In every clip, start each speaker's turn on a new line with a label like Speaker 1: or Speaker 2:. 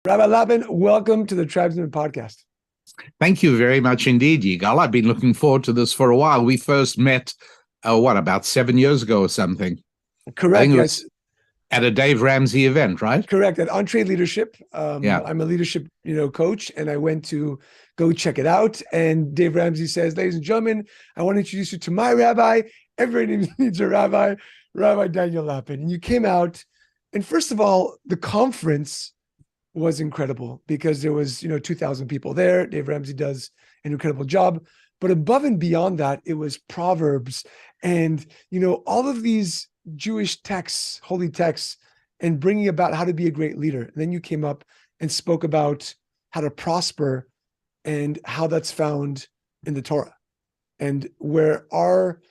Speaker 1: Rabbi Lapin, welcome to the Tribesmen Podcast.
Speaker 2: Thank you very much indeed, Yigal. I've been looking forward to this for a while. We first met, about 7 years ago or something?
Speaker 1: Correct,
Speaker 2: I think it
Speaker 1: yes.
Speaker 2: was at a Dave Ramsey event, right?
Speaker 1: Correct, at Entree Leadership.
Speaker 2: Yeah.
Speaker 1: I'm a leadership, coach, and I went to go check it out. And Dave Ramsey says, ladies and gentlemen, I want to introduce you to my rabbi. Everybody needs a rabbi, Rabbi Daniel Lapin. And you came out, and first of all, the conference was incredible because there was, 2,000 people there. Dave Ramsey does an incredible job. But above and beyond that, it was Proverbs and, all of these Jewish texts, holy texts, and bringing about how to be a great leader. And then you came up and spoke about how to prosper and how that's found in the Torah and where our,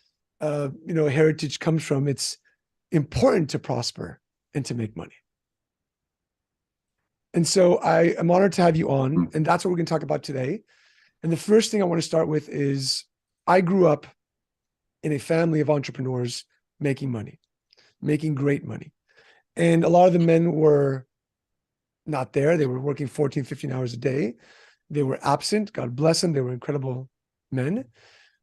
Speaker 1: heritage comes from. It's important to prosper and to make money. And so I am honored to have you on, and that's what we're going to talk about today. And the first thing I want to start with is I grew up in a family of entrepreneurs making money, making great money. And a lot of the men were not there. They were working 14, 15 hours a day. They were absent. God bless them. They were incredible men.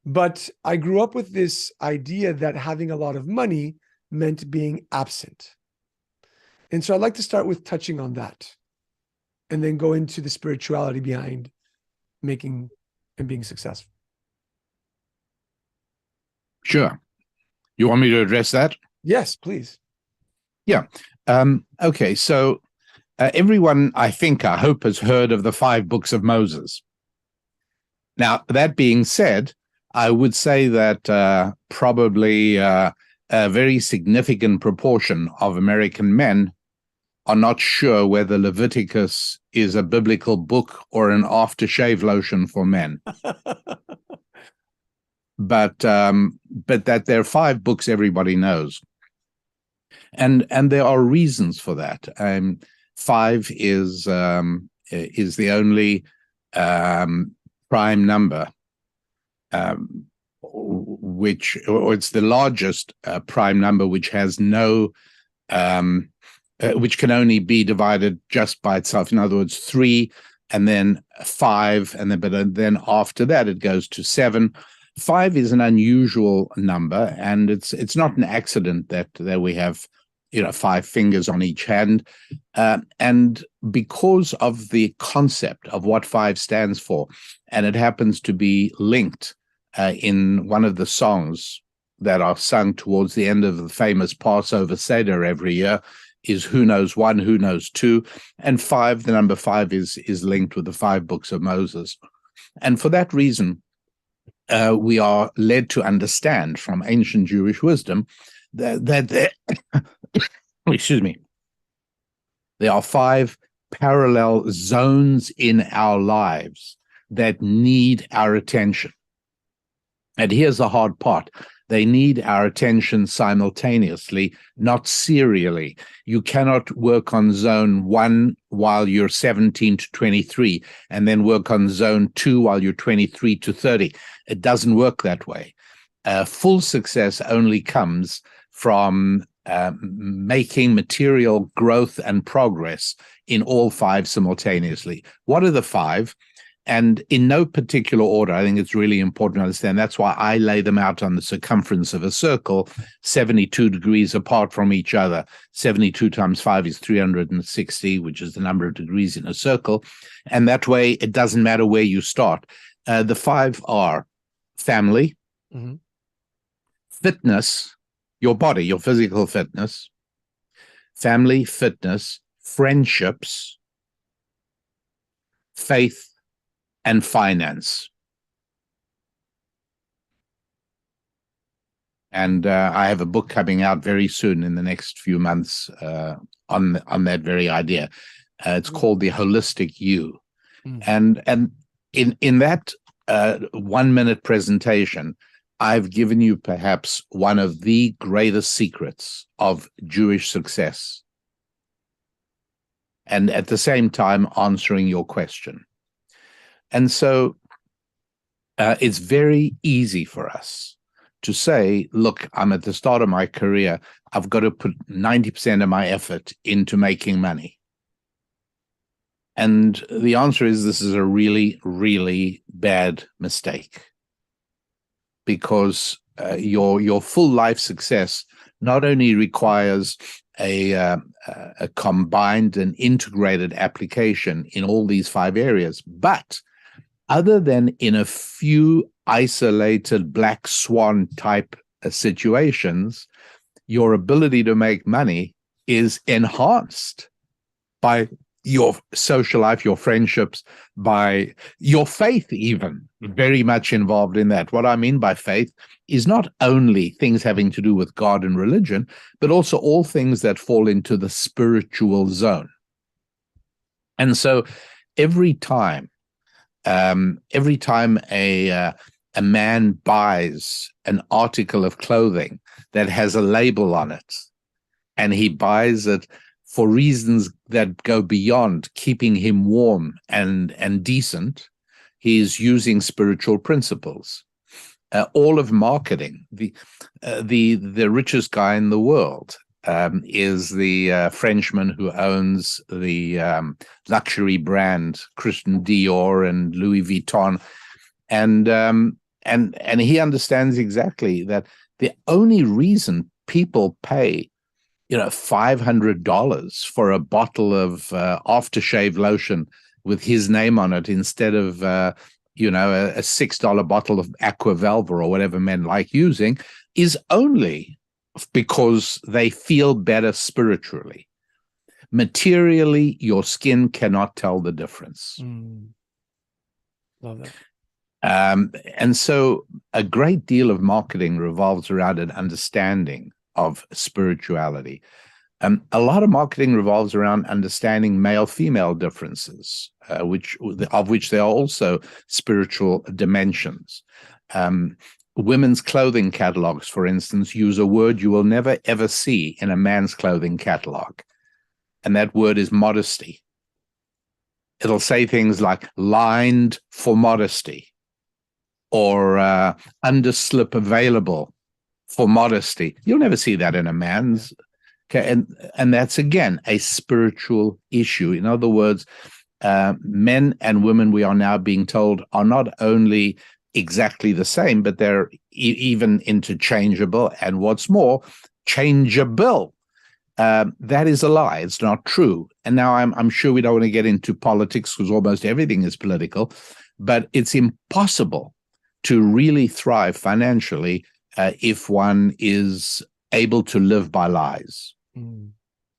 Speaker 1: But I grew up with this idea that having a lot of money meant being absent. And so I'd like to start with touching on that and then go into the spirituality behind making and being successful.
Speaker 2: Sure. You want me to address that?
Speaker 1: Yes, please.
Speaker 2: Yeah. Okay. So everyone, I hope, has heard of the 5 books of Moses. Now, that being said, I would say that probably a very significant proportion of American men are not sure whether Leviticus is a biblical book or an aftershave lotion for men. But that there are 5 books everybody knows. And there are reasons for that. 5 is the only prime number, or it's the largest prime number which has no which can only be divided just by itself. In other words, 3 and then 5, but then after that it goes to 7. 5 is an unusual number, and it's not an accident that we have 5 fingers on each hand, and because of the concept of what 5 stands for, and it happens to be linked in one of the songs that are sung towards the end of the famous Passover Seder every year, is who knows 1, who knows 2, and 5, the number 5 is linked with the 5 books of Moses. And for that reason, we are led to understand from ancient Jewish wisdom that there, excuse me, there are 5 parallel zones in our lives that need our attention. And here's the hard part. They need our attention simultaneously, not serially. You cannot work on zone 1 while you're 17 to 23, and then work on zone 2 while you're 23 to 30. It doesn't work that way. Full success only comes from making material growth and progress in all 5 simultaneously. What are the 5? And in no particular order. I think it's really important to understand. That's why I lay them out on the circumference of a circle, 72 degrees apart from each other. 72 times 5 is 360, which is the number of degrees in a circle. And that way, it doesn't matter where you start. The 5 are family, fitness, your body, your physical fitness, family, fitness, friendships, faith, and finance. And I have a book coming out very soon in the next few months on that very idea. It's called The Holistic You. And in that 1-minute presentation, I've given you perhaps one of the greatest secrets of Jewish success, and at the same time answering your question. And so it's very easy for us to say, look, I'm at the start of my career. I've got to put 90% of my effort into making money. And the answer is this is a really, really bad mistake, because your full life success not only requires a combined and integrated application in all these 5 areas, but other than in a few isolated black swan type situations, your ability to make money is enhanced by your social life, your friendships, by your faith, even very much involved in that. What I mean by faith is not only things having to do with God and religion, but also all things that fall into the spiritual zone. And so every time a man buys an article of clothing that has a label on it, and he buys it for reasons that go beyond keeping him warm and decent, he's using spiritual principles. All of marketing, the richest guy in the world is the Frenchman who owns the luxury brand Christian Dior and Louis Vuitton, and he understands exactly that the only reason people pay $500 for a bottle of aftershave lotion with his name on it instead of a $6 bottle of Aqua Velva or whatever men like using is only because they feel better spiritually. Materially, your skin cannot tell the difference.
Speaker 1: Love that.
Speaker 2: And so a great deal of marketing revolves around an understanding of spirituality. A lot of marketing revolves around understanding male-female differences, of which there are also spiritual dimensions. Women's clothing catalogs, for instance, use a word you will never, ever see in a man's clothing catalog, and that word is modesty. It'll say things like lined for modesty, or underslip available for modesty. You'll never see that in a man's. Okay, and that's again a spiritual issue. In other words, men and women, we are now being told, are not only exactly the same, but they're even interchangeable, and what's more, changeable. That is a lie. It's not true. And now I'm sure we don't want to get into politics because almost everything is political, but it's impossible to really thrive financially if one is able to live by lies.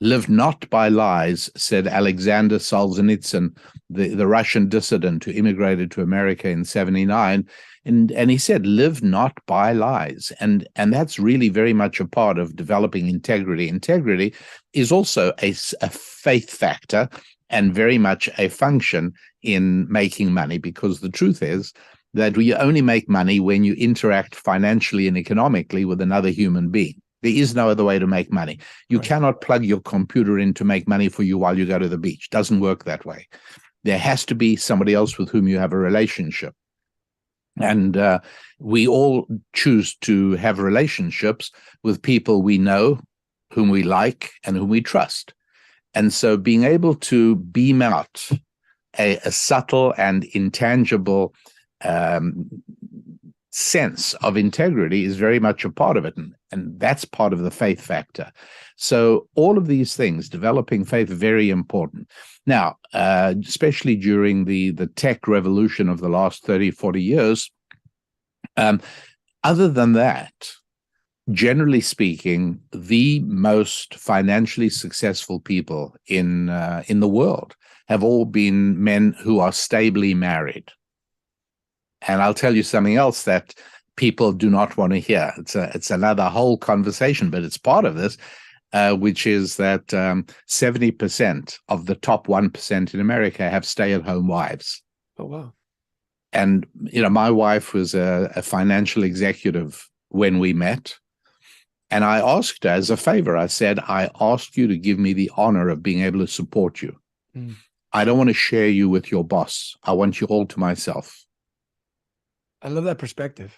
Speaker 2: Live not by lies, said Alexander Solzhenitsyn, the Russian dissident who immigrated to America in 1979. And he said, live not by lies. And that's really very much a part of developing integrity. Integrity is also a faith factor and very much a function in making money, because the truth is that you only make money when you interact financially and economically with another human being. There is no other way to make money. You cannot plug your computer in to make money for you while you go to the beach. It doesn't work that way. There has to be somebody else with whom you have a relationship. And we all choose to have relationships with people we know, whom we like, and whom we trust. And so being able to beam out a subtle and intangible sense of integrity is very much a part of it. And that's part of the faith factor. So all of these things, developing faith, very important. Now, especially during the tech revolution of the last 30, 40 years, other than that, generally speaking, the most financially successful people in the world have all been men who are stably married. And I'll tell you something else that people do not want to hear. It's another whole conversation, but it's part of this, which is that 70% of the top 1% in America have stay-at-home wives.
Speaker 1: Oh, wow.
Speaker 2: And, my wife was a financial executive when we met. And I asked her as a favor, I said, I ask you to give me the honor of being able to support you. I don't want to share you with your boss. I want you all to myself.
Speaker 1: I love that perspective.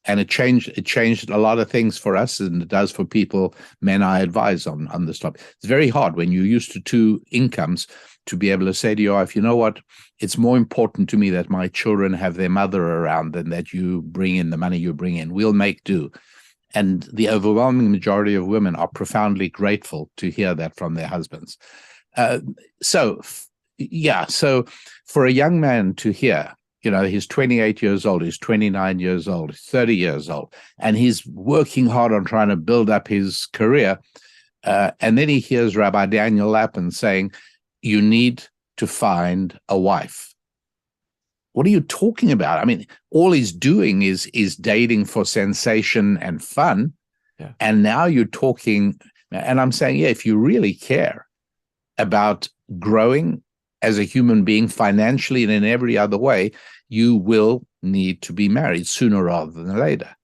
Speaker 2: And it changed a lot of things for us, and it does for people, men I advise on this topic. It's very hard when you're used to two incomes to be able to say to your wife, you know what, it's more important to me that my children have their mother around than that you bring in the money you bring in. We'll make do. And the overwhelming majority of women are profoundly grateful to hear that from their husbands. So for a young man to hear, he's 28 years old, he's 29 years old, he's 30 years old, and he's working hard on trying to build up his career. And then he hears Rabbi Daniel Lapin saying, you need to find a wife. What are you talking about? I mean, all he's doing is dating for sensation and fun. Yeah. And now you're talking, and I'm saying, if you really care about growing as a human being financially and in every other way, you will need to be married sooner rather than later.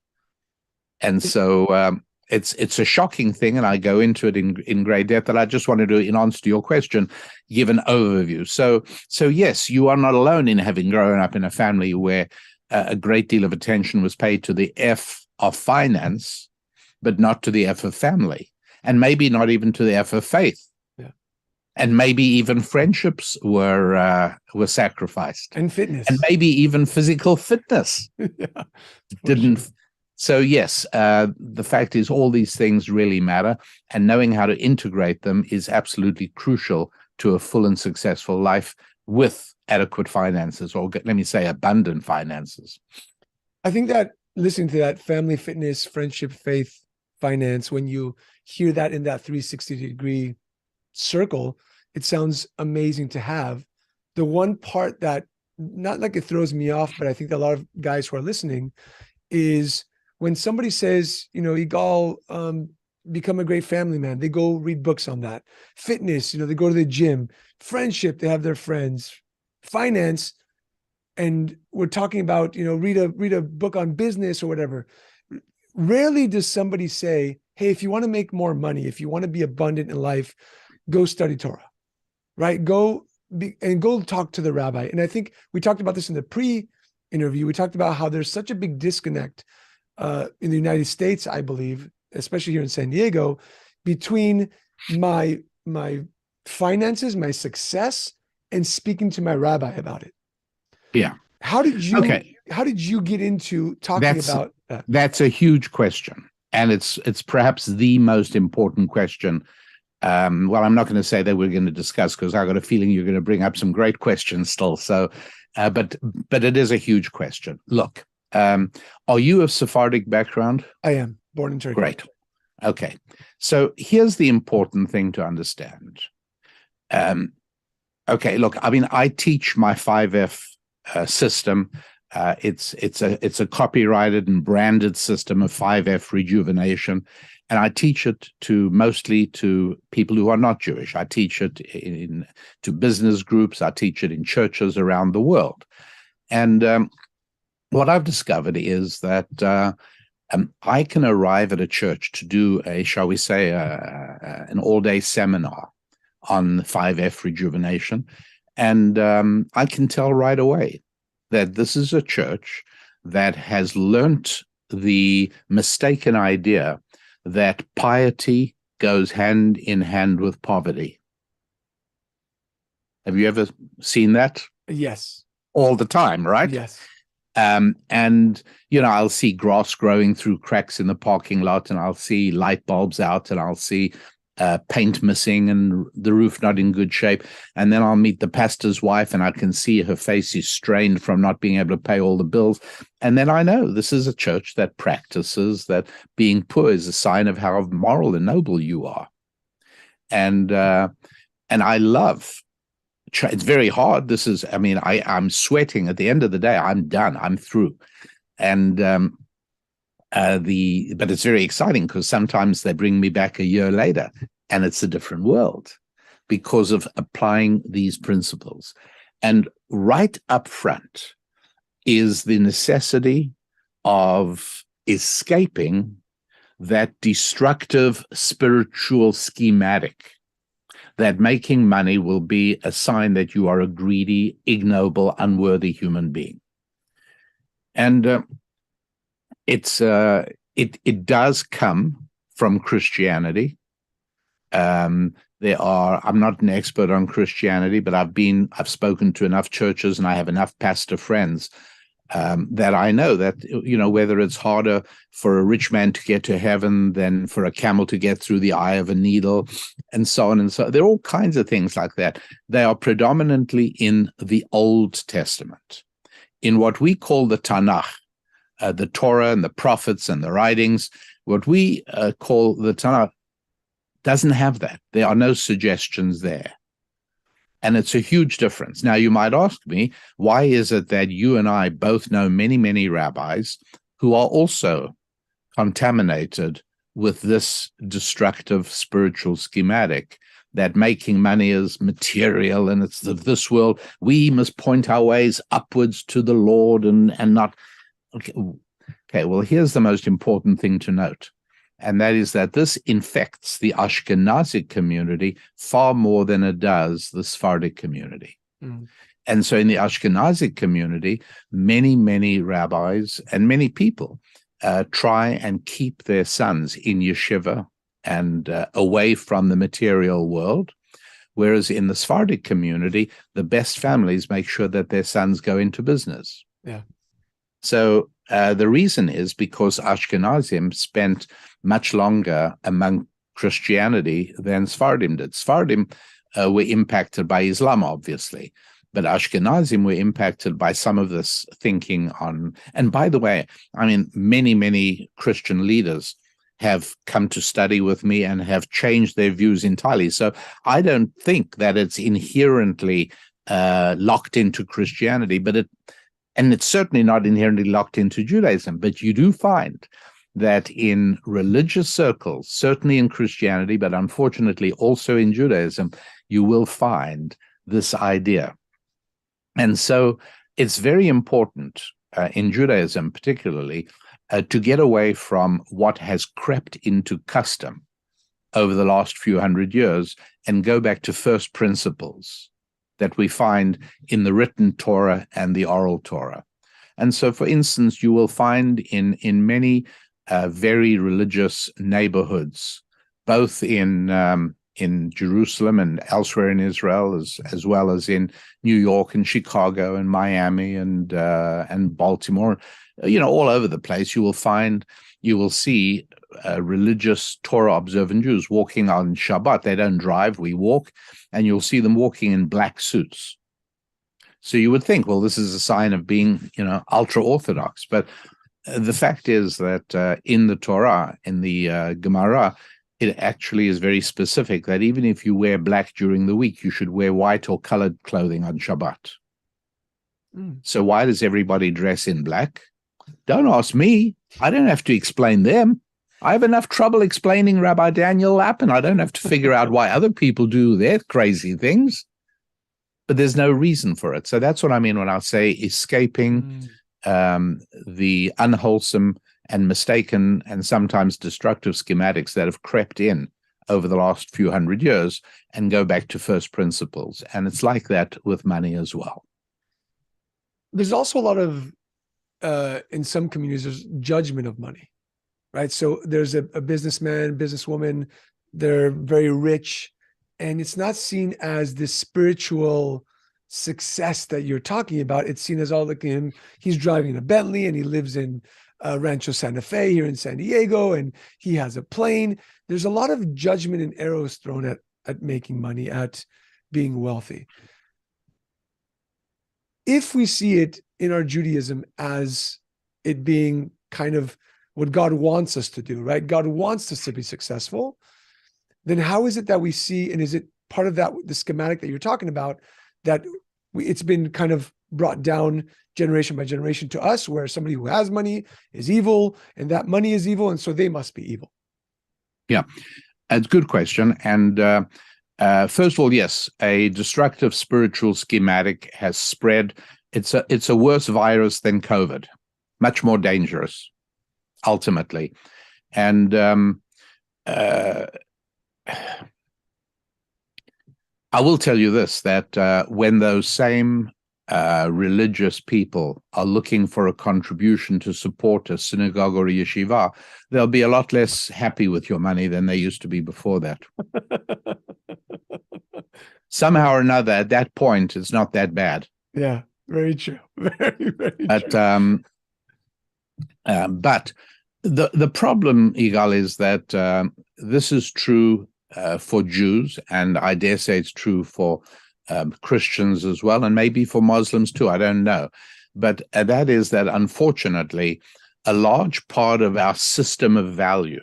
Speaker 2: And so it's a shocking thing, and I go into it in great depth. And I just wanted to, in answer to your question, give an overview. So yes, you are not alone in having grown up in a family where a great deal of attention was paid to the F of finance, but not to the F of family, and maybe not even to the F of faith. And maybe even friendships were sacrificed,
Speaker 1: and fitness,
Speaker 2: and maybe even physical fitness didn't. Sure. So yes, the fact is, all these things really matter, and knowing how to integrate them is absolutely crucial to a full and successful life with adequate finances, or let me say, abundant finances.
Speaker 1: I think that listening to that family, fitness, friendship, faith, finance, when you hear that in that 360-degree circle, it sounds amazing to have. The one part that, not like it throws me off, but I think that a lot of guys who are listening, is when somebody says, Yigal, become a great family man, they go read books on that. Fitness, they go to the gym. Friendship, they have their friends. Finance, and we're talking about, read a book on business or whatever. Rarely does somebody say, hey, if you want to make more money, if you want to be abundant in life, go study Torah, right? Go talk to the rabbi. And I think we talked about this in the pre-interview. We talked about how there's such a big disconnect in the United States, I believe, especially here in San Diego, between my finances, my success, and speaking to my rabbi about it.
Speaker 2: Yeah.
Speaker 1: How did you get into talking about that?
Speaker 2: That's a huge question. And it's perhaps the most important question. Well, I'm not going to say that we're going to discuss, because I got a feeling you're going to bring up some great questions still. So, but it is a huge question. Look, are you of Sephardic background?
Speaker 1: I am, born in Turkey.
Speaker 2: Great. Okay. So here's the important thing to understand. Okay, look, I mean, I teach my 5F system. It's a copyrighted and branded system of 5F rejuvenation. And I teach it mostly to people who are not Jewish. I teach it to business groups. I teach it in churches around the world. And what I've discovered is that I can arrive at a church to do shall we say, an all-day seminar on 5F rejuvenation. And I can tell right away that this is a church that has learnt the mistaken idea that piety goes hand in hand with poverty. Have you ever seen that?
Speaker 1: Yes.
Speaker 2: All the time, right?
Speaker 1: Yes.
Speaker 2: And, I'll see grass growing through cracks in the parking lot, and I'll see light bulbs out, and I'll see paint missing and the roof not in good shape. And then I'll meet the pastor's wife, and I can see her face is strained from not being able to pay all the bills. And then I know this is a church that practices that being poor is a sign of how moral and noble you are. And I love, it's very hard. I'm sweating. At the end of the day, I'm done. I'm through. And but it's very exciting, because sometimes they bring me back a year later, and it's a different world because of applying these principles. And right up front is the necessity of escaping that destructive spiritual schematic that making money will be a sign that you are a greedy, ignoble, unworthy human being. And it does come from Christianity. I'm not an expert on Christianity, but I've spoken to enough churches and I have enough pastor friends that I know that, whether it's harder for a rich man to get to heaven than for a camel to get through the eye of a needle, and so on and so on. There are all kinds of things like that. They are predominantly in the Old Testament, in what we call the Tanakh, the Torah and the prophets and the writings. What we call the Tanakh doesn't have that. There are no suggestions there. And it's a huge difference. Now, you might ask me, why is it that you and I both know many, many rabbis who are also contaminated with this destructive spiritual schematic that making money is material and it's of this world? We must point our ways upwards to the Lord and not. Okay, well, here's the most important thing to note. And that is that this infects the Ashkenazic community far more than it does the Sephardic community. Mm. And so in the Ashkenazic community, many, many rabbis and many people try and keep their sons in yeshiva and away from the material world. Whereas in the Sephardic community, the best families make sure that their sons go into business.
Speaker 1: Yeah.
Speaker 2: So the reason is because Ashkenazim spent much longer among Christianity than Sephardim did. Sephardim were impacted by Islam, obviously, but Ashkenazim were impacted by some of this thinking on. And by the way, I mean, many, many Christian leaders have come to study with me and have changed their views entirely. So I don't think that it's inherently locked into Christianity, and it's certainly not inherently locked into Judaism, but you do find that in religious circles, certainly in Christianity, but unfortunately also in Judaism, you will find this idea. And so it's very important in Judaism particularly to get away from what has crept into custom over the last few hundred years and go back to first principles that we find in the written Torah and the oral Torah. And so, for instance, you will find in many very religious neighborhoods, both in Jerusalem and elsewhere in Israel, as well as in New York and Chicago and Miami and Baltimore, all over the place, you will see religious Torah observant Jews walking on Shabbat. They don't drive, we walk, and you'll see them walking in black suits. So you would think, well, this is a sign of being, ultra-Orthodox. But the fact is that in the Torah, in the Gemara, it actually is very specific that even if you wear black during the week, you should wear white or colored clothing on Shabbat. Mm. So why does everybody dress in black? Don't ask me. I don't have to explain them. I have enough trouble explaining Rabbi Daniel Lapin. I don't have to figure out why other people do their crazy things. But there's no reason for it. So that's what I mean when I say escaping the unwholesome and mistaken and sometimes destructive schematics that have crept in over the last few hundred years and go back to first principles. And it's like that with money as well.
Speaker 1: There's also a lot of, in some communities, there's judgment of money, right? So there's a businessman, businesswoman, they're very rich, and it's not seen as this spiritual success that you're talking about. It's seen as all like him. He's driving a Bentley and he lives in Rancho Santa Fe here in San Diego, and he has a plane. There's a lot of judgment and arrows thrown at making money, at being wealthy. If we see it in our Judaism as it being kind of what God wants us to do, right? God wants us to be successful. Then how is it that we see, and is it part of that, the schematic that you're talking about, that it's been kind of brought down generation by generation to us, where somebody who has money is evil and that money is evil, and so they must be evil?
Speaker 2: Yeah, it's a good question. And first of all, yes, a destructive spiritual schematic has spread. It's a worse virus than COVID, much more dangerous, ultimately. And I will tell you this, that when those same religious people are looking for a contribution to support a synagogue or a yeshiva, they'll be a lot less happy with your money than they used to be before that. Somehow or another, at that point, it's not that bad.
Speaker 1: Yeah, very true. Very, very
Speaker 2: But
Speaker 1: true.
Speaker 2: But the problem, Igal, is that this is true for Jews, and I dare say it's true for Christians as well, and maybe for Muslims too. I don't know. But that is that, unfortunately, a large part of our system of values,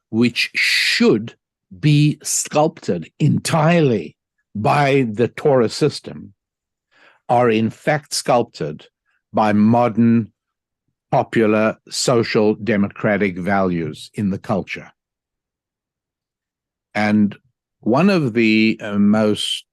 Speaker 2: which should be sculpted entirely by the Torah system, are in fact sculpted by modern, popular, social, democratic values in the culture. And one of the most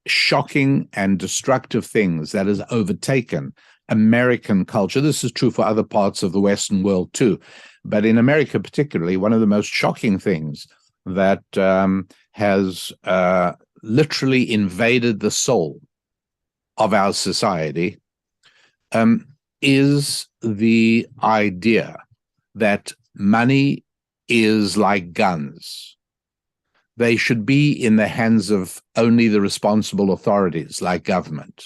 Speaker 2: shocking and destructive things that has overtaken American culture, this is true for other parts of the Western world too, but in America particularly, one of the most shocking things that has literally invaded the soul of our society is the idea that money is like guns. They should be in the hands of only the responsible authorities, like government.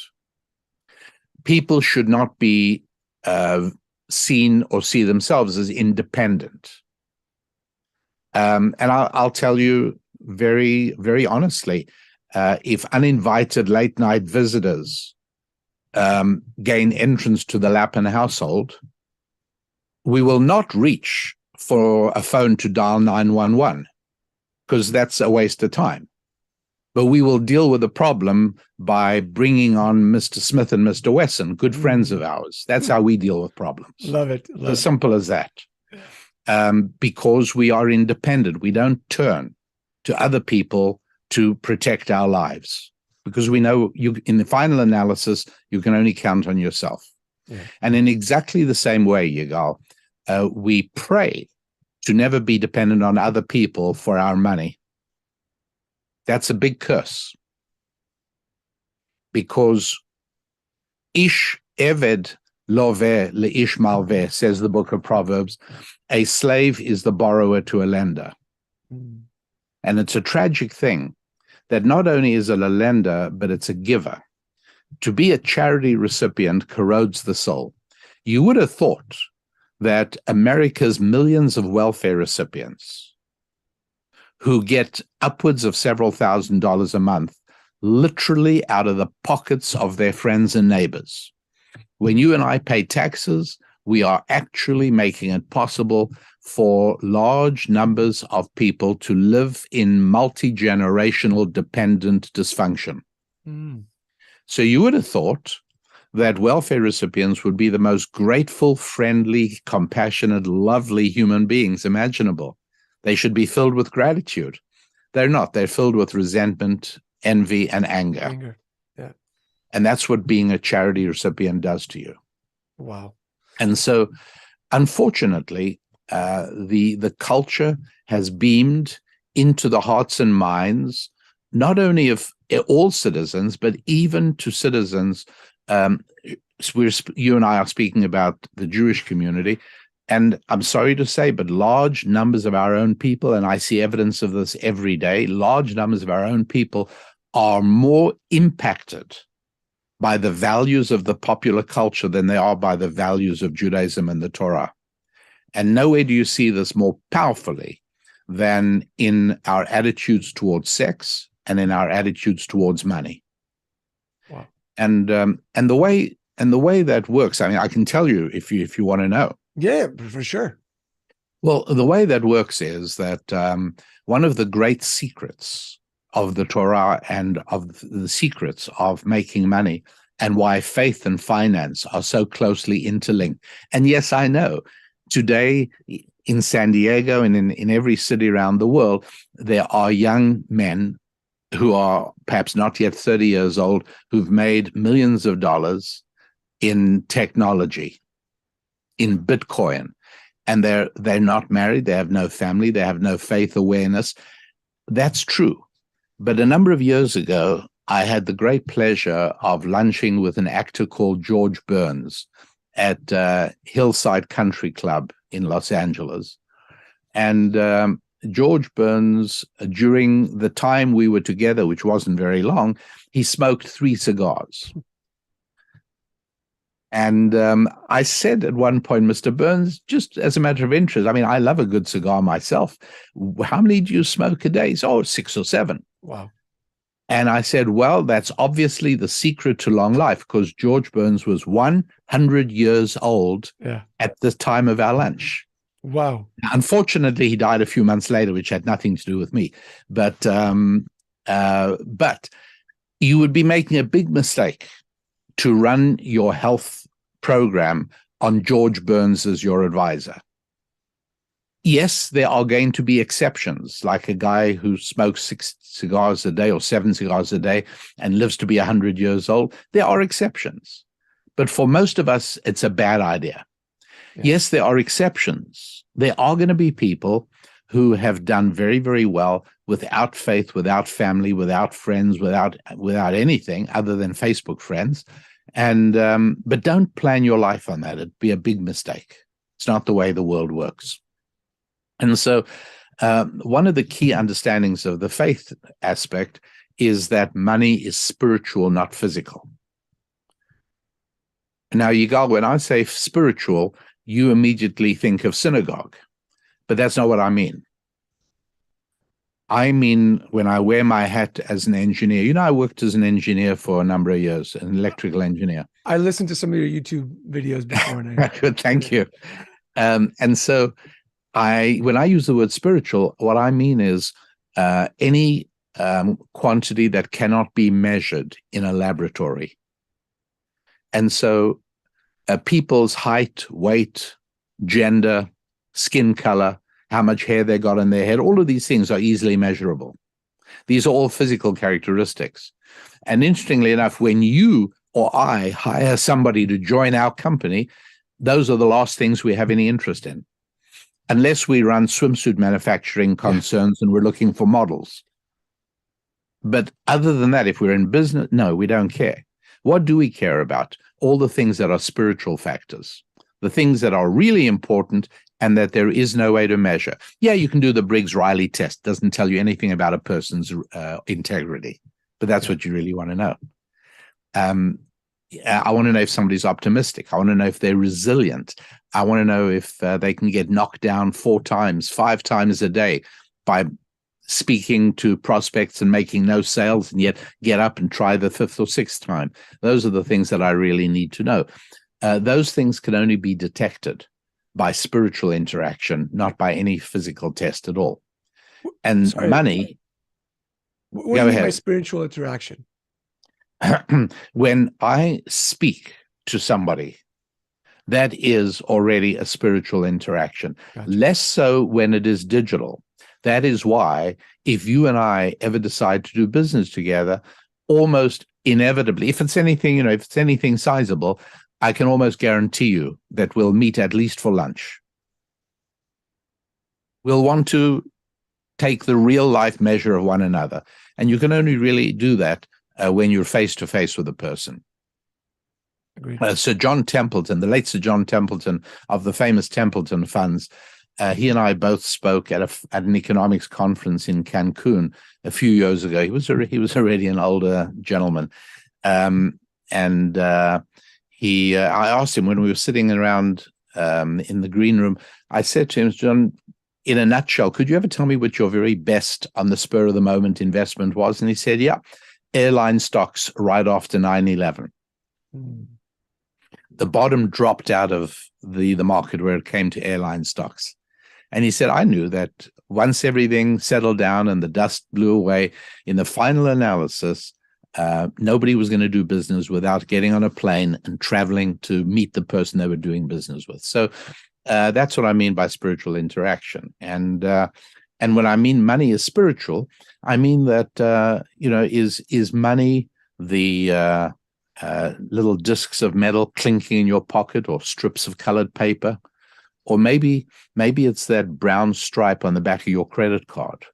Speaker 2: People should not be seen or see themselves as independent. And I'll tell you very, very honestly, if uninvited late-night visitors gain entrance to the Lapin household, we will not reach for a phone to dial 911, because that's a waste of time. But we will deal with the problem by bringing on Mr. Smith and Mr. Wesson, good friends of ours. That's how we deal with problems.
Speaker 1: Love it.
Speaker 2: As simple as that. Because we are independent. We don't turn to other people to protect our lives, because we know in the final analysis, you can only count on yourself. Yeah. And in exactly the same way, Yigal, we pray to never be dependent on other people for our money. That's a big curse, because ish eved loveh leish malveh, says the book of Proverbs, a slave is the borrower to a lender. Mm. And it's a tragic thing that not only is it a lender, but it's a giver. To be a charity recipient corrodes the soul. You would have thought that America's millions of welfare recipients who get upwards of several $1,000s a month, literally out of the pockets of their friends and neighbors. When you and I pay taxes, we are actually making it possible for large numbers of people to live in multi-generational dependent dysfunction. Mm. So you would have thought that welfare recipients would be the most grateful, friendly, compassionate, lovely human beings imaginable. They should be filled with gratitude. They're not. They're filled with resentment, envy, and anger. Yeah. And that's what being a charity recipient does to you.
Speaker 1: Wow.
Speaker 2: And so, unfortunately, the culture has beamed into the hearts and minds, not only of all citizens, but even to citizens. You and I are speaking about the Jewish community, and I'm sorry to say, but large numbers of our own people, and I see evidence of this every day, large numbers of our own people are more impacted by the values of the popular culture than they are by the values of Judaism and the Torah. And nowhere do you see this more powerfully than in our attitudes towards sex and in our attitudes towards money. Wow. And the way that works, I mean, I can tell you if you want to know.
Speaker 1: Yeah, for sure.
Speaker 2: Well, the way that works is that one of the great secrets of the Torah and of the secrets of making money, and why faith and finance are so closely interlinked. And yes, I know today in San Diego and in every city around the world, there are young men who are perhaps not yet 30 years old who've made millions of dollars in technology, in Bitcoin, and they're not married, they have no family, they have no faith awareness. That's true. But a number of years ago, I had the great pleasure of lunching with an actor called George Burns at Hillside Country Club in Los Angeles. And George Burns, during the time we were together, which wasn't very long, he smoked 3 cigars. And I said at one point, Mr. Burns, just as a matter of interest, I mean, I love a good cigar myself. How many do you smoke a day? He said, 6 or 7.
Speaker 1: Wow.
Speaker 2: And I said, well, that's obviously the secret to long life, because George Burns was 100 years old at the time of our lunch.
Speaker 1: Wow.
Speaker 2: Unfortunately, he died a few months later, which had nothing to do with me. But you would be making a big mistake to run your health program on George Burns as your advisor. Yes, there are going to be exceptions, like a guy who smokes 6 cigars a day or 7 cigars a day and lives to be 100 years old. There are exceptions. But for most of us, it's a bad idea. Yeah. Yes, there are exceptions. There are going to be people who have done very, very well without faith, without family, without friends, without anything other than Facebook friends. And but don't plan your life on that. It'd be a big mistake. It's not the way the world works. And so one of the key understandings of the faith aspect is that money is spiritual, not physical. Now, Yigal, when I say spiritual, you immediately think of synagogue, but that's not what I mean. I mean, when I wear my hat as an engineer, I worked as an engineer for a number of years, an electrical engineer.
Speaker 1: I listened to some of your YouTube videos before.
Speaker 2: Good, thank you. And so when I use the word spiritual, what I mean is any quantity that cannot be measured in a laboratory. And so people's height, weight, gender, skin color, how much hair they got on their head, all of these things are easily measurable. These are all physical characteristics. And interestingly enough, when you or I hire somebody to join our company, those are the last things we have any interest in, unless we run swimsuit manufacturing concerns and we're looking for models. But other than that, if we're in business, no, we don't care. What do we care about? All the things that are spiritual factors, the things that are really important and that there is no way to measure. Yeah, you can do the Briggs-Riley test. Doesn't tell you anything about a person's integrity, but that's what you really want to know. I want to know if somebody's optimistic. I want to know if they're resilient. I want to know if they can get knocked down 4 times, 5 times a day by speaking to prospects and making no sales, and yet get up and try the 5th or 6th time. Those are the things that I really need to know. Those things can only be detected by spiritual interaction, not by any physical test at all. And money.
Speaker 1: What do you mean by spiritual interaction?
Speaker 2: When I speak to somebody, that is already a spiritual interaction. Gotcha. Less so when it is digital. That is why if you and I ever decide to do business together, almost inevitably, if it's anything sizable, I can almost guarantee you that we'll meet at least for lunch. We'll want to take the real life measure of one another. And you can only really do that when you're face to face with a person. Sir John Templeton, the late Sir John Templeton of the famous Templeton Funds, he and I both spoke at an economics conference in Cancun a few years ago. He was already an older gentleman, I asked him when we were sitting around in the green room. I said to him, John, in a nutshell, could you ever tell me what your very best on the spur of the moment investment was? And he said, yeah, airline stocks right after 9/11. The bottom dropped out of the market where it came to airline stocks. And he said, I knew that once everything settled down and the dust blew away, in the final analysis, nobody was going to do business without getting on a plane and traveling to meet the person they were doing business with. So that's what I mean by spiritual interaction. And when I mean money is spiritual, I mean that, is money the little discs of metal clinking in your pocket or strips of colored paper? Or maybe it's that brown stripe on the back of your credit card.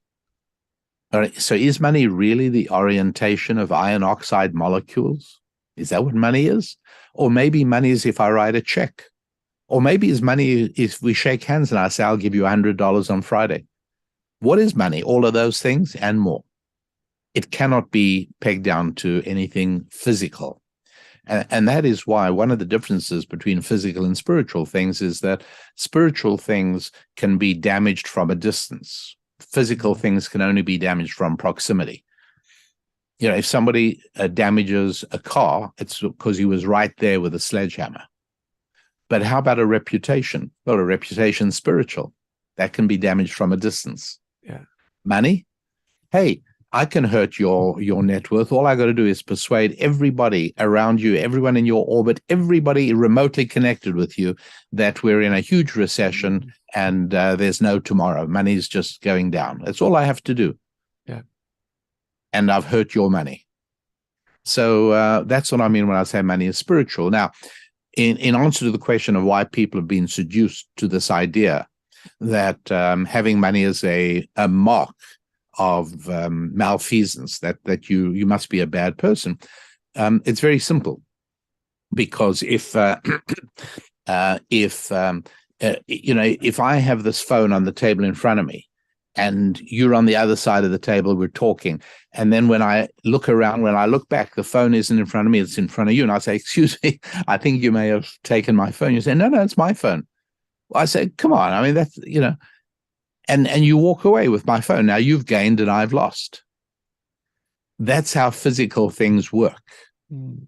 Speaker 2: All right, so is money really the orientation of iron oxide molecules? Is that what money is? Or maybe money is if I write a check. Or maybe is money if we shake hands and I say, I'll give you $100 on Friday. What is money? All of those things and more. It cannot be pegged down to anything physical. And that is why one of the differences between physical and spiritual things is that spiritual things can be damaged from a distance. Physical things can only be damaged from proximity. You know, if somebody damages a car, it's because he was right there with a sledgehammer. But how about a reputation? Well, a reputation's spiritual. That can be damaged from a distance.
Speaker 1: Yeah.
Speaker 2: Money? Hey, I can hurt your net worth. All I got to do is persuade everybody around you, everyone in your orbit, everybody remotely connected with you that we're in a huge recession and there's no tomorrow. Money's just going down. That's all I have to do.
Speaker 1: Yeah.
Speaker 2: And I've hurt your money. So that's what I mean when I say money is spiritual. Now, in answer to the question of why people have been seduced to this idea that having money is a mark of malfeasance, that you must be a bad person, it's very simple. Because if I have this phone on the table in front of me, and you're on the other side of the table, we're talking. And then when I look around, when I look back, the phone isn't in front of me, it's in front of you. And I say, excuse me, I think you may have taken my phone. You say, no, it's my phone. Well, I say, come on. I mean, that's, and you walk away with my phone. Now you've gained and I've lost. That's how physical things work.
Speaker 1: Mm.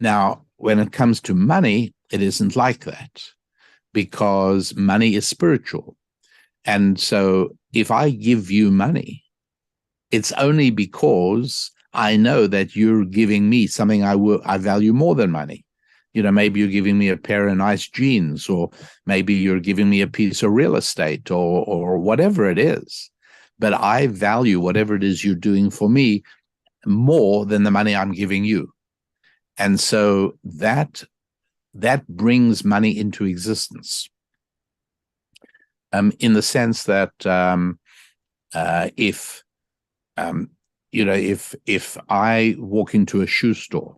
Speaker 2: Now, when it comes to money, it isn't like that, because money is spiritual. And so if I give you money, it's only because I know that you're giving me something I value more than money. Maybe you're giving me a pair of nice jeans, or maybe you're giving me a piece of real estate, or whatever it is. But I value whatever it is you're doing for me more than the money I'm giving you. And so that brings money into existence. In the sense that if I walk into a shoe store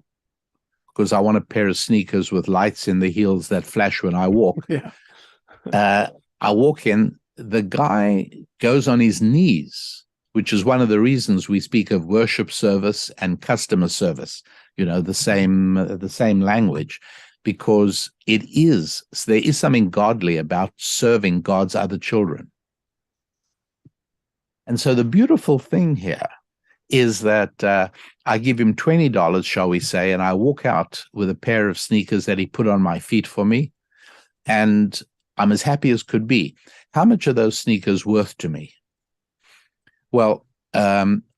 Speaker 2: because I want a pair of sneakers with lights in the heels that flash when I walk, I walk in, the guy goes on his knees, which is one of the reasons we speak of worship service and customer service, the same language. Because there is something godly about serving God's other children. And so the beautiful thing here is that I give him $20, shall we say, and I walk out with a pair of sneakers that he put on my feet for me, and I'm as happy as could be. How much are those sneakers worth to me? Well,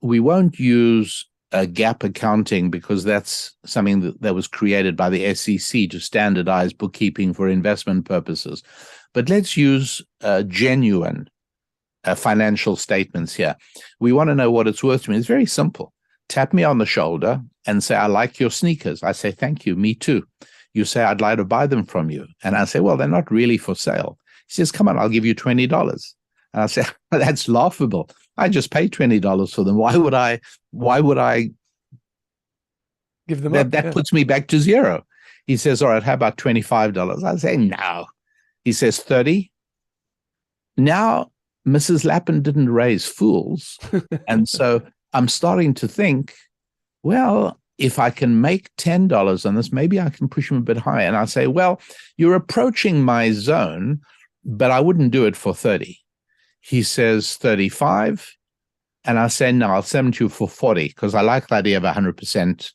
Speaker 2: we won't use gap accounting, because that's something that was created by the SEC to standardize bookkeeping for investment purposes. But let's use genuine financial statements here. We want to know what it's worth to me. It's very simple. Tap me on the shoulder and say, I like your sneakers. I say, thank you, me too. You say, I'd like to buy them from you. And I say, well, they're not really for sale. He says, come on, I'll give you $20. And I say, that's laughable. I just paid $20 for them. Why would I
Speaker 1: give them
Speaker 2: that?
Speaker 1: Up,
Speaker 2: that puts me back to zero. He says, all right, how about $25? I say, no. He says, 30. Now, Mrs. Lapin didn't raise fools. And so I'm starting to think, well, if I can make $10 on this, maybe I can push him a bit higher. And I say, well, you're approaching my zone, but I wouldn't do it for 30. He says 35, and I say, no, I'll send you for 40, because I like the idea of 100%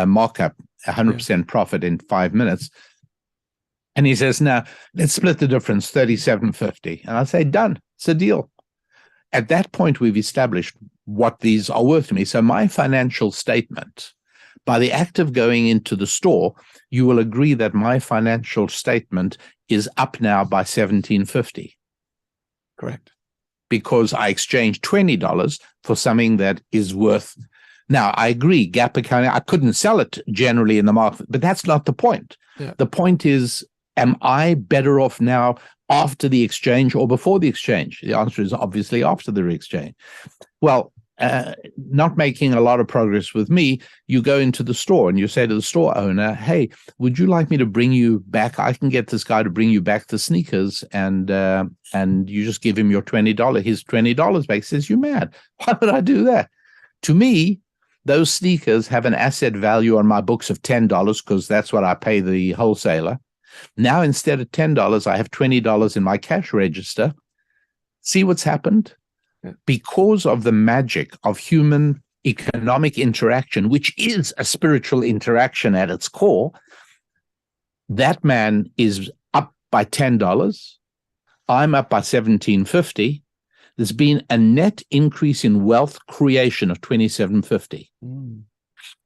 Speaker 2: markup, 100% profit in 5 minutes. And he says, now, let's split the difference, 37.50. And I say, done, it's a deal. At that point, we've established what these are worth to me. So my financial statement, by the act of going into the store, you will agree that my financial statement is up now by $17.50.
Speaker 1: Correct.
Speaker 2: Because I exchanged $20 for something that is worth. Now, I agree, gap accounting, I couldn't sell it generally in the market, but that's not the point.
Speaker 1: Yeah.
Speaker 2: The point is, am I better off now after the exchange or before the exchange? The answer is obviously after the exchange. Well, not making a lot of progress with me, you go into the store and you say to the store owner, hey, would you like me to bring you back? I can get this guy to bring you back the sneakers, and you just give him your $20, his $20 back. He says, you mad? Why would I do that? To me, those sneakers have an asset value on my books of $10 because that's what I pay the wholesaler. Now, instead of $10, I have $20 in my cash register. See what's happened? Because of the magic of human economic interaction, which is a spiritual interaction at its core, that man is up by $10. I'm up by $17.50. There's been a net increase in wealth creation of $27.50.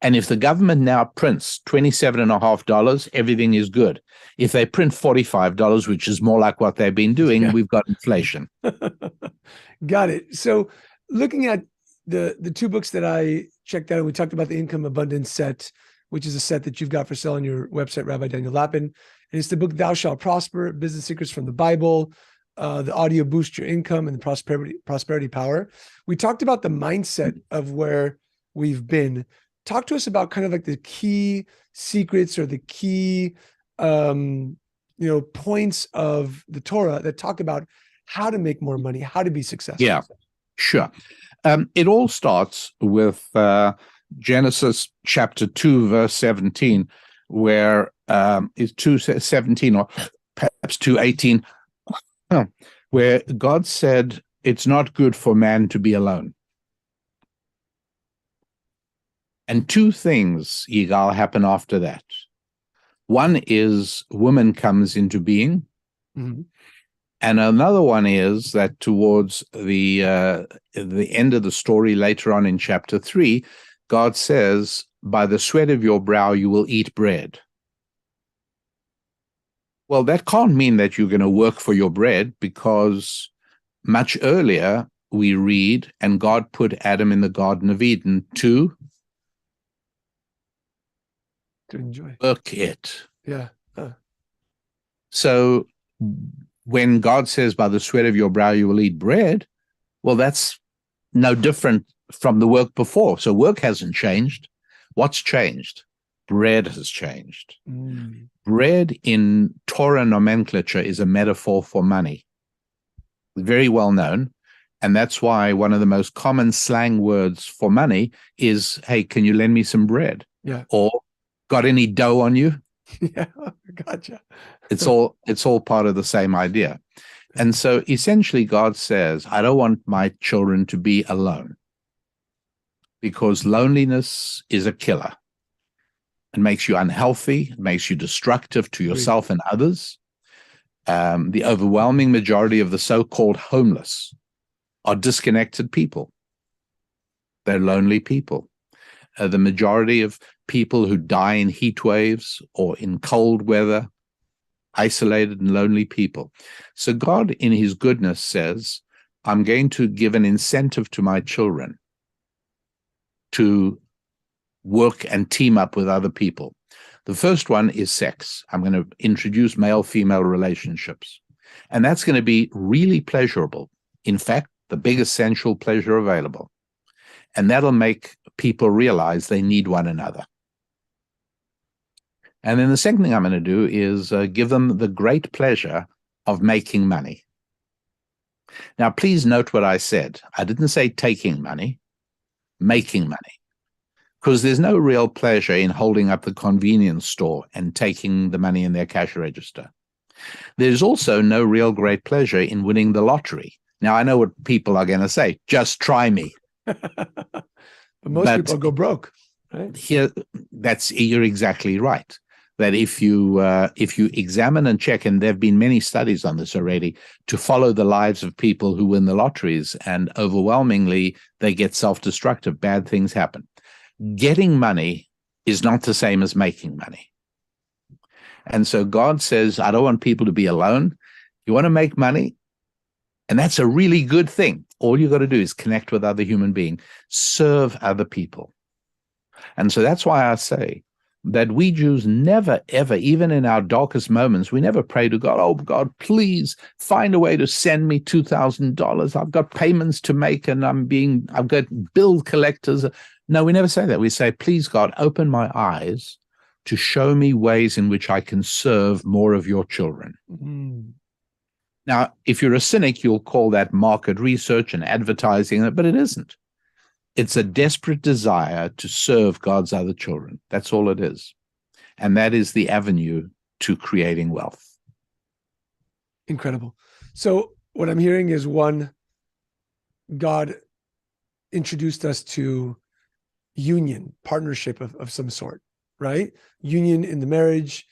Speaker 2: And if the government now prints $27.50, everything is good. If they print $45, which is more like what they've been doing, we've got inflation.
Speaker 1: Got it. So looking at the two books that I checked out, we talked about the Income Abundance set, which is a set that you've got for sale on your website, Rabbi Daniel Lapin. And it's the book, Thou Shalt Prosper, Business Secrets from the Bible, the audio Boost Your Income, and the Prosperity Power. We talked about the mindset of where we've been. Talk to us about kind of like the key secrets or the key, points of the Torah that talk about how to make more money, how to be successful. Yeah,
Speaker 2: sure. It all starts with Genesis chapter 2, verse 17, where is 2:17 or perhaps 2:18, where God said, it's not good for man to be alone. And two things, Yigal, happen after that. One is woman comes into being. Mm-hmm. And another one is that towards the end of the story, later on in chapter 3, God says, by the sweat of your brow, you will eat bread. Well, that can't mean that you're going to work for your bread, because much earlier we read, and God put Adam in the Garden of Eden to
Speaker 1: enjoy.
Speaker 2: Work it.
Speaker 1: Yeah.
Speaker 2: So when God says, by the sweat of your brow you will eat bread, well, that's no different from the work before. So work hasn't changed. What's changed? Bread has changed. Bread in Torah nomenclature is a metaphor for money. Very well known. And that's why one of the most common slang words for money is, hey, can you lend me some bread?
Speaker 1: Yeah.
Speaker 2: Or, got any dough on you?
Speaker 1: Yeah, gotcha.
Speaker 2: It's all part of the same idea. And so essentially God says, I don't want my children to be alone, because loneliness is a killer. It makes you unhealthy, it makes you destructive to yourself and others. The overwhelming majority of the so-called homeless are disconnected people. They're lonely people. The majority of people who die in heat waves or in cold weather, isolated and lonely people. So God, in his goodness, says, I'm going to give an incentive to my children to work and team up with other people. The first one is sex. I'm going to introduce male-female relationships. And that's going to be really pleasurable. In fact, the biggest sensual pleasure available. And that'll make people realize they need one another. And then the second thing I'm going to do is give them the great pleasure of making money. Now, please note what I said. I didn't say taking money, making money. Because there's no real pleasure in holding up the convenience store and taking the money in their cash register. There's also no real great pleasure in winning the lottery. Now, I know what people are going to say. Just try me.
Speaker 1: But most people go broke, right?
Speaker 2: You're exactly right. That if you examine and check, and there have been many studies on this already, to follow the lives of people who win the lotteries, and overwhelmingly they get self-destructive, bad things happen. Getting money is not the same as making money. And so God says, I don't want people to be alone. You want to make money? And that's a really good thing. All you got to do is connect with other human beings, serve other people. And so that's why I say that we Jews never, ever, even in our darkest moments, we never pray to God, oh, God, please find a way to send me $2,000. I've got payments to make and I've got bill collectors. No, we never say that. We say, please, God, open my eyes to show me ways in which I can serve more of your children.
Speaker 1: Mm.
Speaker 2: Now, if you're a cynic, you'll call that market research and advertising, but it isn't. It's a desperate desire to serve God's other children. That's all it is. And that is the avenue to creating wealth.
Speaker 1: Incredible. So what I'm hearing is, one, God introduced us to union, partnership of some sort, right? Union in the marriage.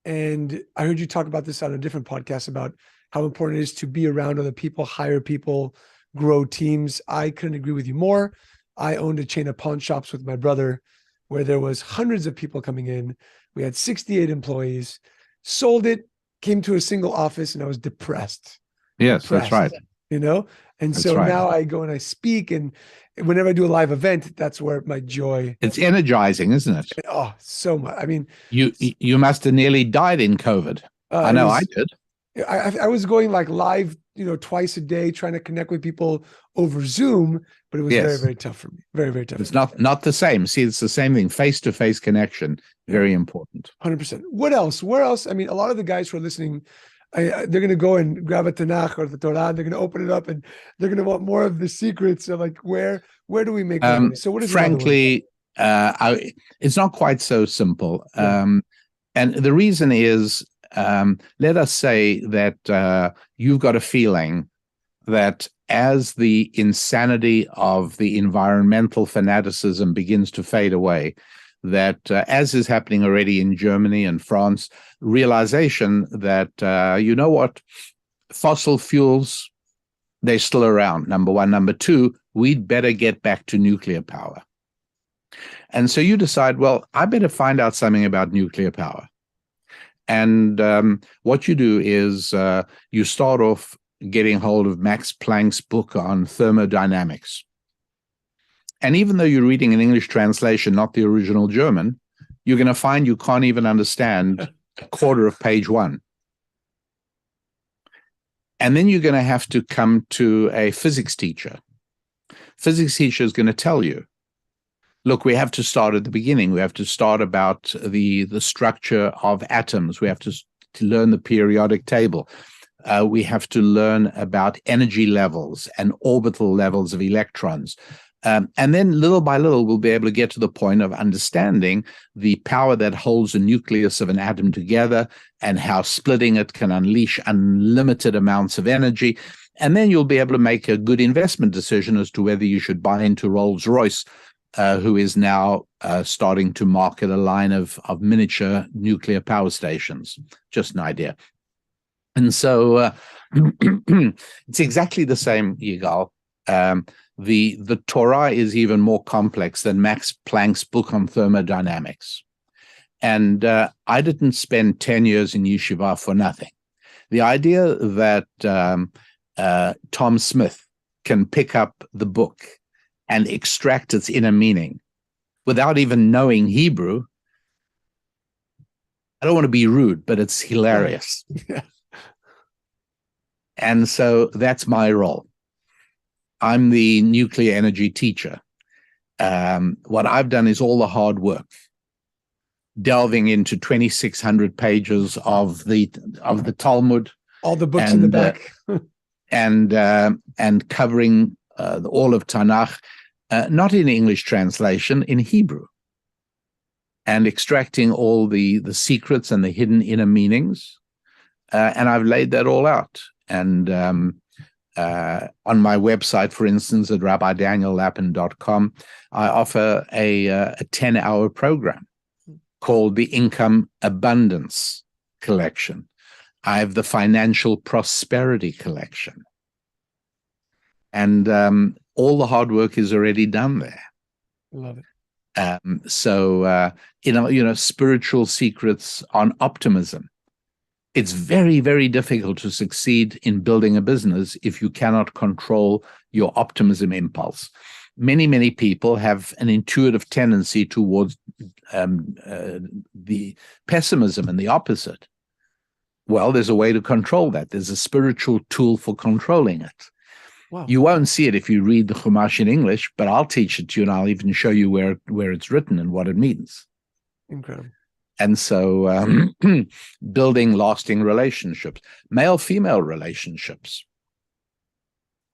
Speaker 1: And I heard you talk about this on a different podcast about how important it is to be around other people, hire people, grow teams. I couldn't agree with you more. I owned a chain of pawn shops with my brother where there was hundreds of people coming in. We had 68 employees, sold it, came to a single office, and I was depressed.
Speaker 2: Yes, that's right.
Speaker 1: You know? And
Speaker 2: That's
Speaker 1: so
Speaker 2: right.
Speaker 1: now I go and I speak, and whenever I do a live event, that's where my joy.
Speaker 2: It's energizing, isn't it?
Speaker 1: Oh, so much. I mean,
Speaker 2: you must have nearly died in COVID. I know I did.
Speaker 1: I was going like live, twice a day, trying to connect with people over Zoom, but it was very, very tough for me. Very, very tough.
Speaker 2: It's not the same. See, it's the same thing. Face-to-face connection, very important.
Speaker 1: 100%. What else? Where else? I mean, a lot of the guys who are listening, they're going to go and grab a Tanakh or the Torah. They're going to open it up and they're going to want more of the secrets. So like, where do we make money? So what is
Speaker 2: frankly, it's not quite so simple. And the reason is, let us say that you've got a feeling that as the insanity of the environmental fanaticism begins to fade away, that as is happening already in Germany and France, realization that, what, fossil fuels, they're still around, number one. Number two, we'd better get back to nuclear power. And so you decide, well, I better find out something about nuclear power. And what you do is you start off getting hold of Max Planck's book on thermodynamics. And even though you're reading an English translation, not the original German, you're going to find you can't even understand a quarter of page one. And then you're going to have to come to a physics teacher. Physics teacher is going to tell you, look, we have to start at the beginning. We have to start about the structure of atoms. We have to learn the periodic table. We have to learn about energy levels and orbital levels of electrons. And then little by little, we'll be able to get to the point of understanding the power that holds the nucleus of an atom together and how splitting it can unleash unlimited amounts of energy. And then you'll be able to make a good investment decision as to whether you should buy into Rolls-Royce, who is now starting to market a line of miniature nuclear power stations. Just an idea. And so it's exactly the same, Yigal. The Torah is even more complex than Max Planck's book on thermodynamics. And I didn't spend 10 years in yeshiva for nothing. The idea that Tom Smith can pick up the book and extract its inner meaning without even knowing Hebrew, I don't want to be rude, but it's hilarious.
Speaker 1: Yeah.
Speaker 2: And so that's my role. I'm the nuclear energy teacher. What I've done is all the hard work, delving into 2,600 pages of the Talmud,
Speaker 1: all the books in the back,
Speaker 2: and covering all of Tanakh, not in English translation, in Hebrew, and extracting all the secrets and the hidden inner meanings. And I've laid that all out. And on my website, for instance, at RabbiDanielLapin.com, I offer a 10-hour program called the Income Abundance Collection. I have the Financial Prosperity Collection. And all the hard work is already done there.
Speaker 1: Love it.
Speaker 2: So spiritual secrets on optimism. It's very, very difficult to succeed in building a business if you cannot control your optimism impulse. many people have an intuitive tendency towards the pessimism and the opposite. Well, there's a way to control that. There's a spiritual tool for controlling it.
Speaker 1: Wow.
Speaker 2: You won't see it if you read the Chumash in English, but I'll teach it to you, and I'll even show you where it's written and what it means.
Speaker 1: Incredible.
Speaker 2: And so building lasting relationships, male-female relationships.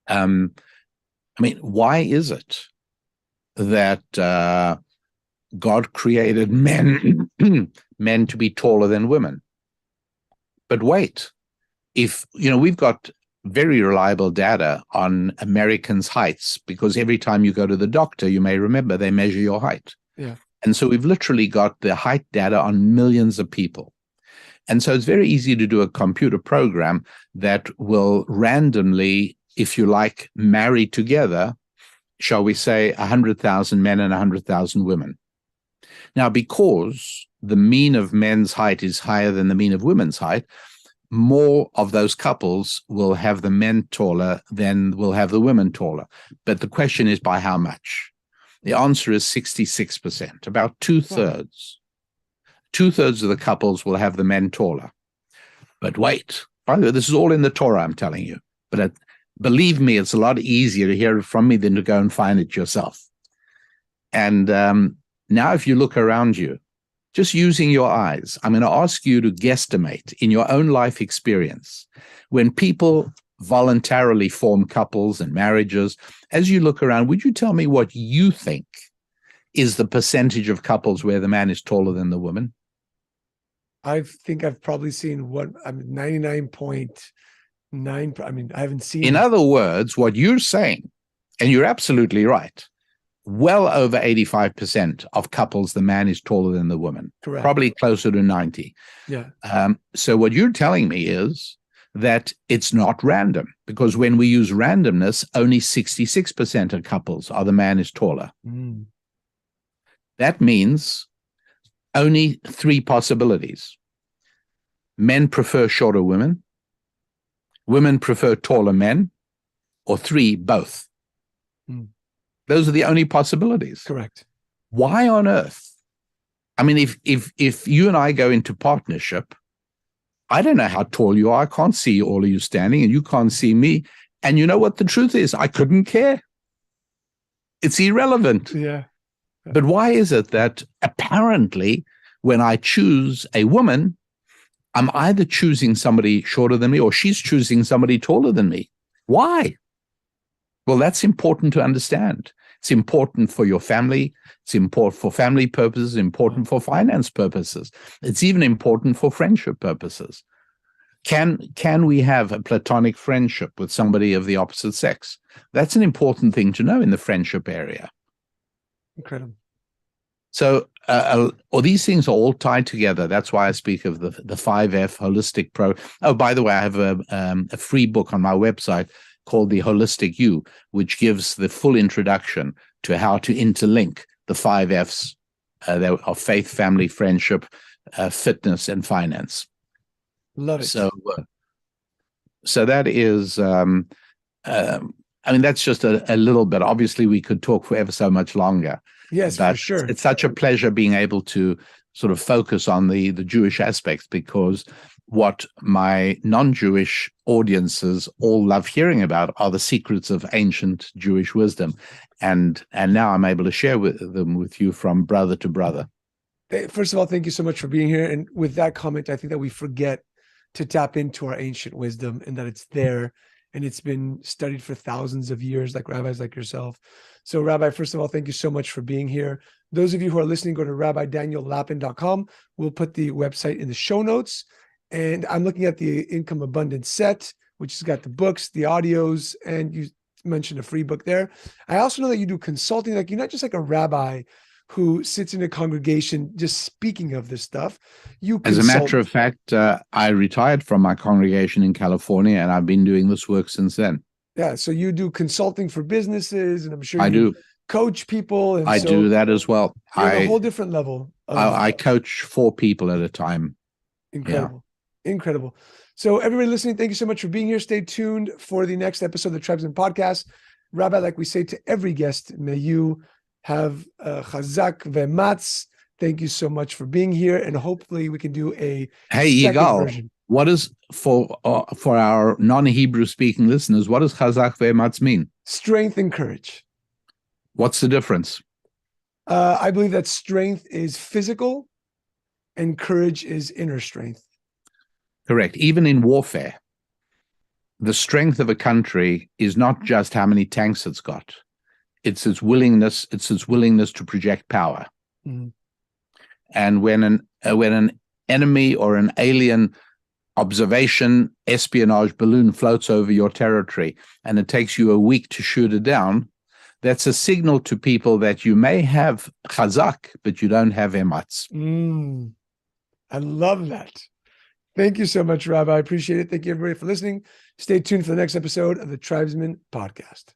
Speaker 2: I mean, why is it that God created men to be taller than women? But wait, if, we've got very reliable data on Americans' heights, because every time you go to the doctor, you may remember they measure your height.
Speaker 1: Yeah.
Speaker 2: And so we've literally got the height data on millions of people. And so it's very easy to do a computer program that will randomly, if you like, marry together, shall we say, 100,000 men and 100,000 women. Now, because the mean of men's height is higher than the mean of women's height, more of those couples will have the men taller than will have the women taller. But the question is, by how much? The answer is 66%, about two-thirds. Two-thirds of the couples will have the men taller. But wait, by the way, this is all in the Torah, I'm telling you. But believe me, it's a lot easier to hear it from me than to go and find it yourself. And now if you look around you, just using your eyes, I'm going to ask you to guesstimate in your own life experience, when people voluntarily form couples and marriages, as you look around, would you tell me what you think is the percentage of couples where the man is taller than the woman?
Speaker 1: I think I've probably seen 99.9. I mean, I haven't seen.
Speaker 2: In other words, what you're saying, and you're absolutely right, well over 85% of couples, the man is taller than the woman.
Speaker 1: Correct.
Speaker 2: Probably closer to 90.
Speaker 1: Yeah.
Speaker 2: So what you're telling me is that it's not random, because when we use randomness, only 66% of couples are the man is taller.
Speaker 1: Mm.
Speaker 2: That means only three possibilities. Men prefer shorter women, women prefer taller men, or three, both.
Speaker 1: Mm.
Speaker 2: Those are the only possibilities.
Speaker 1: Correct.
Speaker 2: Why on earth? I mean, if you and I go into partnership, I don't know how tall you are. I can't see all of you standing, and you can't see me. And you know what the truth is? I couldn't care. It's irrelevant.
Speaker 1: Yeah.
Speaker 2: But why is it that apparently when I choose a woman, I'm either choosing somebody shorter than me or she's choosing somebody taller than me? Why? Well, that's important to understand. It's important for your family. It's important for family purposes, important for finance purposes. It's even important for friendship purposes. Can we have a platonic friendship with somebody of the opposite sex? That's an important thing to know in the friendship area.
Speaker 1: Incredible.
Speaker 2: So all these things are all tied together. That's why I speak of the 5F holistic pro. Oh, by the way, I have a free book on my website called The Holistic You, which gives the full introduction to how to interlink the 5Fs of faith, family, friendship, fitness, and finance.
Speaker 1: Love it.
Speaker 2: So that is, I mean, that's just a little bit. Obviously, we could talk for ever so much longer.
Speaker 1: Yes,
Speaker 2: but
Speaker 1: for sure.
Speaker 2: It's such a pleasure being able to sort of focus on the Jewish aspects, because what my non-Jewish audiences all love hearing about are the secrets of ancient Jewish wisdom. And now I'm able to share them with you from brother to brother.
Speaker 1: First of all, thank you so much for being here. And with that comment, I think that we forget to tap into our ancient wisdom, and that it's there and it's been studied for thousands of years, like rabbis like yourself. So Rabbi, first of all, thank you so much for being here. Those of you who are listening, go to rabbidaniellapin.com. We'll put the website in the show notes. And I'm looking at the Income Abundance set, which has got the books, the audios, and you mentioned a free book there. I also know that you do consulting. Like, you're not just like a rabbi who sits in a congregation just speaking of this stuff. You consult.
Speaker 2: As a matter of fact, I retired from my congregation in California, and I've been doing this work since then.
Speaker 1: Yeah, so you do consulting for businesses, and I'm sure
Speaker 2: I do
Speaker 1: coach people. And
Speaker 2: I do that as well.
Speaker 1: You're at a whole different level.
Speaker 2: I coach 4 people at a time.
Speaker 1: Incredible. Yeah. Incredible. So everybody listening, thank you so much for being here. Stay tuned for the next episode of the Tribesmen Podcast. Rabbi, like we say to every guest, may you have chazak ve'ematz. Thank you so much for being here, and hopefully we can do a
Speaker 2: Hey,
Speaker 1: second
Speaker 2: Yigal,
Speaker 1: version.
Speaker 2: what is for our non-Hebrew speaking listeners? What does chazak ve'ematz mean?
Speaker 1: Strength and courage.
Speaker 2: What's the difference?
Speaker 1: I believe that strength is physical, and courage is inner strength.
Speaker 2: Correct. Even in warfare, the strength of a country is not just how many tanks it's got. It's its willingness. It's its willingness to project power.
Speaker 1: Mm-hmm.
Speaker 2: And when an enemy or an alien observation espionage balloon floats over your territory and it takes you a week to shoot it down, that's a signal to people that you may have chazak, but you don't have ematz.
Speaker 1: I love that. Thank you so much, Rabbi. I appreciate it. Thank you, everybody, for listening. Stay tuned for the next episode of the Tribesmen Podcast.